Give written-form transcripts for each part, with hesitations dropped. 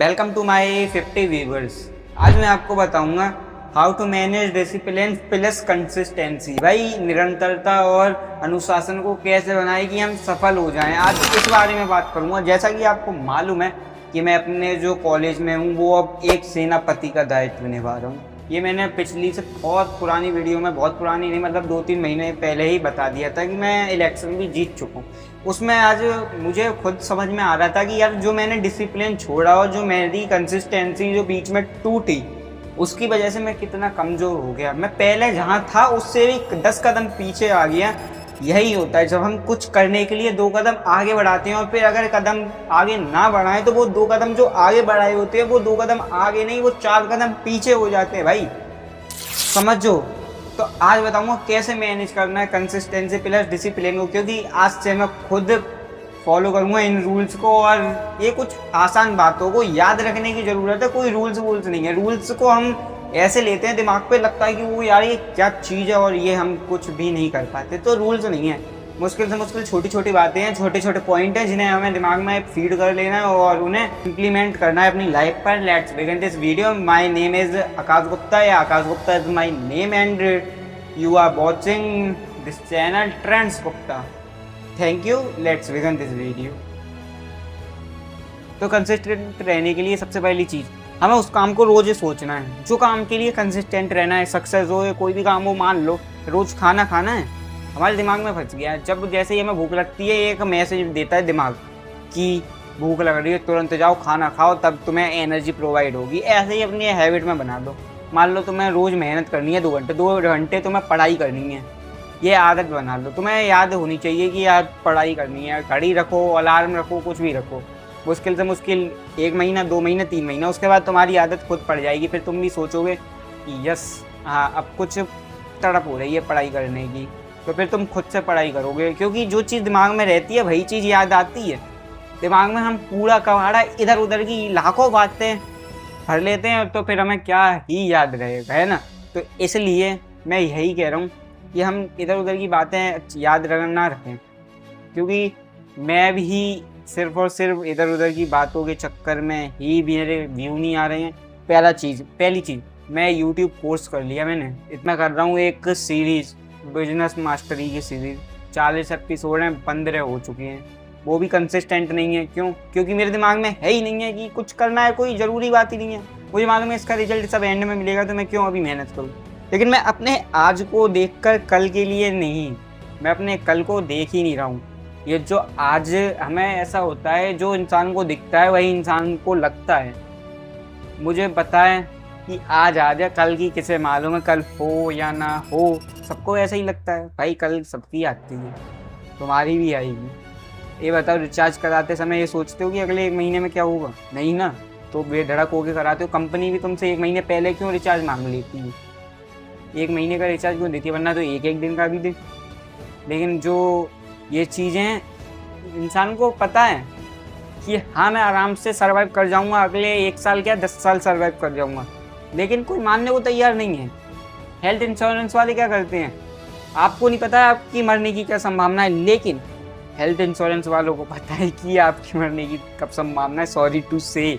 Welcome to my 50 viewers. आज मैं आपको बताऊंगा how to manage discipline plus consistency. भाई निरंतरता और अनुशासन को कैसे बनाए कि हम सफल हो जाएं। आज इस बारे में बात करूंगा। जैसा कि आपको मालूम है कि मैं अपने जो कॉलेज में हूं वो अब एक सेनापति का दायित्व निभा रहा हूं। ये मैंने पिछली से बहुत पुरानी वीडियो में, बहुत पुरानी नहीं मतलब 2-3 महीने पहले ही बता दिया था कि मैं इलेक्शन भी जीत चुका हूँ। उसमें आज मुझे खुद समझ में आ रहा था कि यार जो मैंने डिसिप्लिन छोड़ा और जो मेरी कंसिस्टेंसी जो बीच में टूटी, उसकी वजह से मैं कितना कमज़ोर हो गया। मैं पहले जहाँ था उससे भी 10 कदम पीछे आ गया। यही होता है जब हम कुछ करने के लिए 2 कदम आगे बढ़ाते हैं और फिर अगर कदम आगे ना बढ़ाएं तो वो 2 कदम जो आगे बढ़ाए होते हैं वो 2 कदम आगे नहीं, वो 4 कदम पीछे हो जाते हैं। भाई समझो। तो आज बताऊंगा कैसे मैनेज करना है कंसिस्टेंसी प्लस डिसिप्लिन को, क्योंकि आज से मैं खुद फॉलो करूंगा इन रूल्स को। और ये कुछ आसान बातों को याद रखने की ज़रूरत है, कोई रूल्स नहीं है। रूल्स को हम ऐसे लेते हैं, दिमाग पे लगता है कि वो यार ये क्या चीज़ है और ये हम कुछ भी नहीं कर पाते। तो रूल्स नहीं है, मुश्किल से मुश्किल छोटी छोटी बातें हैं, छोटे छोटे पॉइंट हैं जिन्हें हमें दिमाग में फीड कर लेना है और उन्हें इम्प्लीमेंट करना है अपनी लाइफ पर। Let's begin this video. My name is Akash Gupta, या Akash Gupta is my name and you are watching this channel trends Gupta. Thank you. Let's begin this video. तो कंसिस्टेंट रहने के लिए सबसे पहली चीज़, हमें उस काम को रोज़ सोचना है जो काम के लिए कंसिस्टेंट रहना है। सक्सेस हो या कोई भी काम हो, मान लो रोज़ खाना खाना है, हमारे दिमाग में फंस गया है। जब जैसे ही हमें भूख लगती है एक मैसेज देता है दिमाग कि भूख लग रही है, तुरंत जाओ खाना खाओ, तब तुम्हें एनर्जी प्रोवाइड होगी। ऐसे ही अपनी हैबिट में बना दो। मान लो तुम्हें रोज़ मेहनत करनी है 2 घंटे तुम्हें पढ़ाई करनी है, ये आदत बना लो। तुम्हें याद होनी चाहिए कि यार पढ़ाई करनी है। घड़ी रखो, अलार्म रखो, कुछ भी रखो। मुश्किल से मुश्किल 1 महीना, 2 महीना, 3 महीना, उसके बाद तुम्हारी आदत खुद पड़ जाएगी। फिर तुम भी सोचोगे कि यस हाँ अब कुछ तड़प हो रही है पढ़ाई करने की, तो फिर तुम खुद से पढ़ाई करोगे। क्योंकि जो चीज़ दिमाग में रहती है वही चीज़ याद आती है। दिमाग में हम पूरा कबाड़ा इधर उधर की लाखों बातें भर लेते हैं तो फिर हमें क्या ही याद रहेगा, है ना। तो इसलिए मैं यही कह रहा हूँ कि हम इधर उधर की बातें याद ना रखें, क्योंकि मैं भी सिर्फ और सिर्फ इधर उधर की बातों के चक्कर में ही मेरे व्यू नहीं आ रहे हैं। पहली चीज़ मैं यूट्यूब कोर्स कर लिया मैंने। इतना कर रहा हूँ, एक सीरीज़ बिजनेस मास्टरी की सीरीज़ 40 एपिसोड हैं, 15 हो चुके हैं। वो भी कंसिस्टेंट नहीं है। क्यों? क्योंकि मेरे दिमाग में है ही नहीं है कि कुछ करना है, कोई ज़रूरी बात ही नहीं है। मुझे मालूम है इसका रिजल्ट सब एंड में मिलेगा, तो मैं क्यों अभी मेहनत करूँ। लेकिन मैं अपने आज को देखकर कल के लिए नहीं, मैं अपने कल को देख ही नहीं रहा हूँ। ये जो आज हमें ऐसा होता है, जो इंसान को दिखता है वही इंसान को लगता है। मुझे पता है कि आज आ जाए, कल की किसे मालूम है कल हो या ना हो। सबको ऐसा ही लगता है। भाई कल सबकी आती है, तुम्हारी भी आएगी। ये बताओ, रिचार्ज कराते समय ये सोचते हो कि अगले 1 महीने में क्या होगा? नहीं ना। तो बेधड़क होके कराते हो। कंपनी भी तुमसे 1 महीने पहले क्यों रिचार्ज मांग लेती है? 1 महीने का रिचार्ज क्यों देती है? वरना तो एक दिन का भी दे। लेकिन जो ये चीज़ें इंसान को पता है कि हाँ मैं आराम से सर्वाइव कर जाऊँगा, अगले 1 साल क्या 10 साल सर्वाइव कर जाऊँगा, लेकिन कोई मानने को तैयार नहीं है। हेल्थ इंश्योरेंस वाले क्या करते हैं? आपको नहीं पता है आपकी मरने की क्या संभावना है, लेकिन हेल्थ इंश्योरेंस वालों को पता है कि आपकी मरने की कब संभावना है। सॉरी टू से,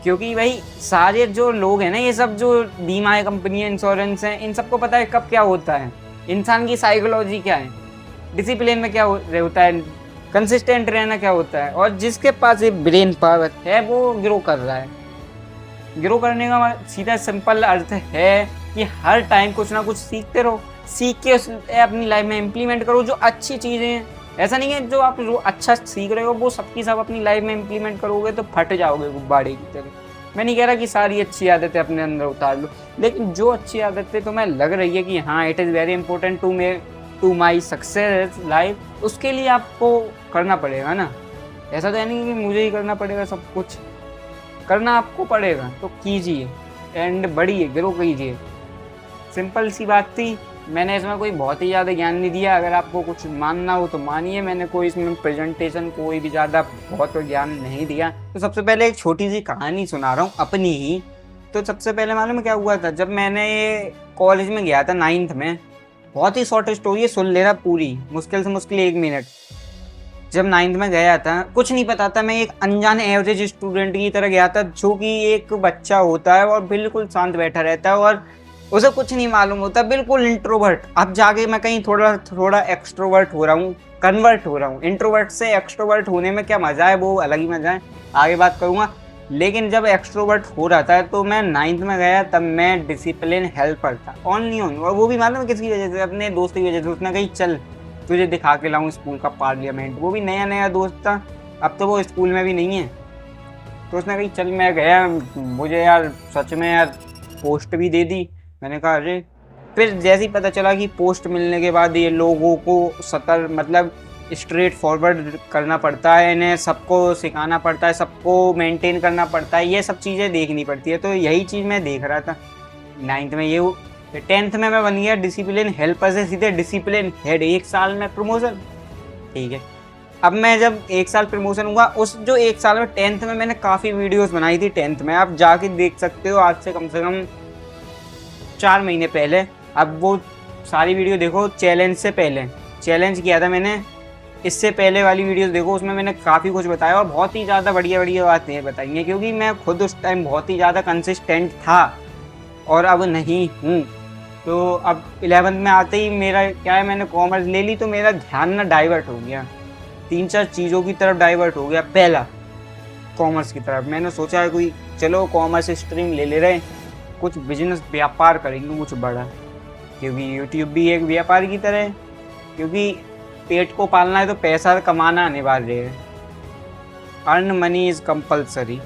क्योंकि भाई सारे जो लोग हैं ना, ये सब जो बीमा कंपनियाँ, इंश्योरेंस हैं, इन सबको पता है कब क्या होता है, इंसान की साइकोलॉजी क्या है, डिसिप्लिन में क्या होता है, कंसिस्टेंट रहना क्या होता है। और जिसके पास ये ब्रेन पावर है वो ग्रो कर रहा है। ग्रो करने का सीधा सिंपल अर्थ है कि हर टाइम कुछ ना कुछ सीखते रहो, सीख के अपनी लाइफ में इम्प्लीमेंट करो जो अच्छी चीज़ें हैं। ऐसा नहीं है जो आप जो अच्छा सीख रहे हो वो सबकी सब अपनी लाइफ में इम्प्लीमेंट करोगे तो फट जाओगे गुब्बारे की तरह। मैं नहीं कह रहा कि सारी अच्छी आदतें अपने अंदर उतार लो, लेकिन जो अच्छी आदतें तुम्हें लग रही है कि हाँ it is very important to my success life, उसके लिए आपको करना पड़ेगा ना। ऐसा तो है नहीं कि मुझे ही करना पड़ेगा, सब कुछ करना आपको पड़ेगा। तो कीजिए एंड बढ़िए, ग्रो कीजिए। सिंपल सी बात थी। मैंने इसमें कोई बहुत ही ज़्यादा ज्ञान नहीं दिया। अगर आपको कुछ मानना हो तो मानिए, मैंने कोई इसमें प्रेजेंटेशन कोई भी ज़्यादा बहुत ज्ञान नहीं दिया। तो सबसे पहले एक छोटी सी कहानी सुना रहा हूँ अपनी ही। तो सबसे पहले मालूम क्या हुआ था, जब मैंने कॉलेज में गया था 9th में। बहुत ही शॉर्ट स्टोरी है, सुन लेना पूरी, मुश्किल से मुश्किल 1 मिनट। जब 9th में गया था कुछ नहीं पता था, मैं एक अनजान एवरेज स्टूडेंट की तरह गया था, जो कि एक बच्चा होता है और बिल्कुल शांत बैठा रहता है और उसे कुछ नहीं मालूम होता, बिल्कुल इंट्रोवर्ट। अब जाके मैं कहीं थोड़ा थोड़ा एक्सट्रोवर्ट हो रहा हूँ, कन्वर्ट हो रहा हूँ। इंट्रोवर्ट से एक्सट्रोवर्ट होने में क्या मज़ा है, वो अलग ही मज़ा है, आगे बात करूँगा। लेकिन जब एक्सट्रोवर्ट हो रहा था तो मैं 9th में गया, तब मैं डिसिप्लिन हेल्पर था, ओनली ऑन। और वो भी मालूम है किसकी वजह से, अपने दोस्त की वजह से। उसने कही चल तुझे दिखा के लाऊं स्कूल का पार्लियामेंट। वो भी नया नया दोस्त था, अब तो वो स्कूल में भी नहीं है। तो उसने कही चल, मैं गया, मुझे यार सच में यार पोस्ट भी दे दी। मैंने कहा अरे। फिर जैसे ही पता चला कि पोस्ट मिलने के बाद ये लोगों को मतलब स्ट्रेट फॉरवर्ड करना पड़ता है, इन्हें सबको सिखाना पड़ता है, सबको मेंटेन करना पड़ता है, ये सब चीज़ें देखनी पड़ती है। तो यही चीज़ मैं देख रहा था 9th में। ये 10th में मैं बन गया डिसिप्लिन हेल्पर से सीधे डिसिप्लिन हेड, 1 साल में प्रमोशन। ठीक है, अब मैं जब 1 साल प्रमोशन हुआ, उस जो 1 साल में 10th में मैंने काफ़ी वीडियोस बनाई थी 10th में, आप जाके देख सकते हो, आज से कम 4 महीने पहले। अब वो सारी वीडियो देखो, चैलेंज से पहले चैलेंज किया था मैंने, इससे पहले वाली वीडियोस देखो, उसमें मैंने काफ़ी कुछ बताया और बहुत ही ज़्यादा बढ़िया बढ़िया बातें बताई हैं, क्योंकि मैं खुद उस टाइम बहुत ही ज़्यादा कंसिस्टेंट था और अब नहीं हूँ। तो अब 11th में आते ही मेरा क्या है, मैंने कॉमर्स ले ली, तो मेरा ध्यान ना डाइवर्ट हो गया, 3-4 चीज़ों की तरफ डाइवर्ट हो गया। पहला कॉमर्स की तरफ मैंने सोचा है कोई चलो कॉमर्स स्ट्रीम ले रहे, कुछ बिजनेस व्यापार करेंगे कुछ बड़ा, क्योंकि यूट्यूब भी एक व्यापार की तरह है, क्योंकि पेट को पालना है तो पैसा कमाना अनिवार्य है, अर्न मनी इज़ कंपलसरी।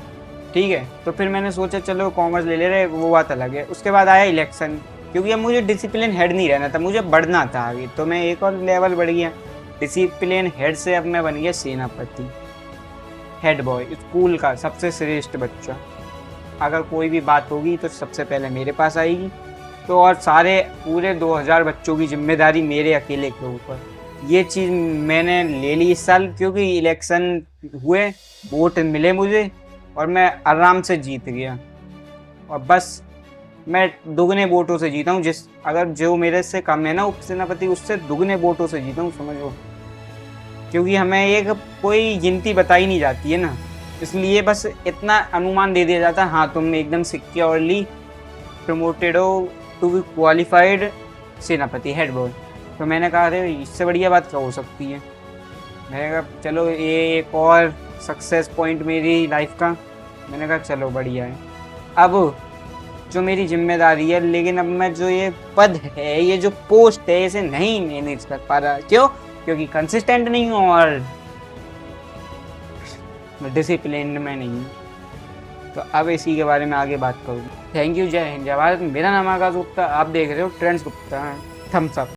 ठीक है, तो फिर मैंने सोचा चलो कॉमर्स ले रहे, वो बात अलग है। उसके बाद आया इलेक्शन, क्योंकि अब मुझे डिसिप्लिन हेड नहीं रहना था, मुझे बढ़ना था आगे, तो मैं एक और लेवल बढ़ गया। डिसिप्लिन हेड से अब मैं बन गया सेनापति, हेड बॉय, स्कूल का सबसे श्रेष्ठ बच्चा। अगर कोई भी बात होगी तो सबसे पहले मेरे पास आएगी, तो और सारे पूरे 2000 बच्चों की जिम्मेदारी मेरे अकेले के ऊपर। ये चीज़ मैंने ले ली इस साल, क्योंकि इलेक्शन हुए, वोट मिले मुझे और मैं आराम से जीत गया। और बस मैं दुगने वोटों से जीता हूँ, अगर जो मेरे से कम है ना उप सेनापति, उससे दुगने वोटों से जीता हूँ, समझो। क्योंकि हमें एक कोई गिनती बताई नहीं जाती है ना, इसलिए बस इतना अनुमान दे दिया जाता है, हाँ तुम एकदम सिक्योरली प्रमोटेड हो टू बी क्वालिफाइड सेनापति, हेड बॉय। तो मैंने कहा अरे इससे बढ़िया बात क्या हो सकती है। मैंने कहा चलो ये एक और सक्सेस पॉइंट मेरी लाइफ का। मैंने कहा चलो बढ़िया है, अब जो मेरी जिम्मेदारी है, लेकिन अब मैं जो ये पद है, ये जो पोस्ट है, इसे नहीं मैनेज कर पा रहा। क्यों? क्योंकि कंसिस्टेंट नहीं हूँ और डिसिप्लिन में नहीं हूँ। तो अब इसी के बारे में आगे बात करूँ। थैंक यू, जय हिंद, जय भारत। मेरा नाम आकाश गुप्ता, आप देख रहे हो ट्रेंड्स गुप्ता, थम्स अप।